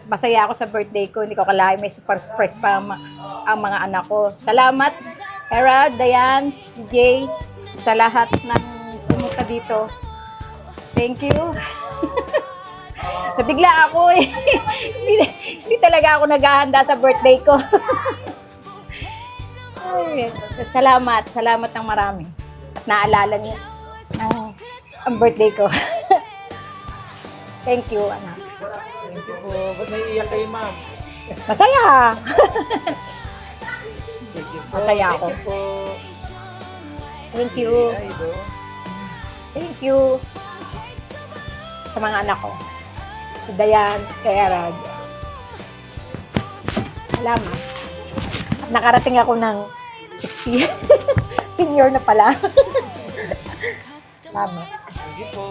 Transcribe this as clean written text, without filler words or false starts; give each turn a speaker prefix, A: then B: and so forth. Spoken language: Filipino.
A: Masaya ako sa birthday ko. Hindi ko akalain may super surprise pa ang mga anak ko. Salamat, Hera, Dayan, Jay, sa lahat ng pumunta dito. Thank you. Nabigla ako eh. Hindi talaga ako naghahanda sa birthday ko. Ay, salamat ng marami. At naalala niyo ang birthday ko. Thank you, anak.
B: Thank you po. Ba't naiiyak kayo, ma'am?
A: Masaya.
B: Thank you po.
A: Masaya ako.
B: Thank you po.
A: Thank you.
B: Idol.
A: Thank you sa mga anak ko. Si Dayan, kay Arad. Salamat. At nakarating ako ng 60. Senior na pala. Salamat.
B: Thank you po.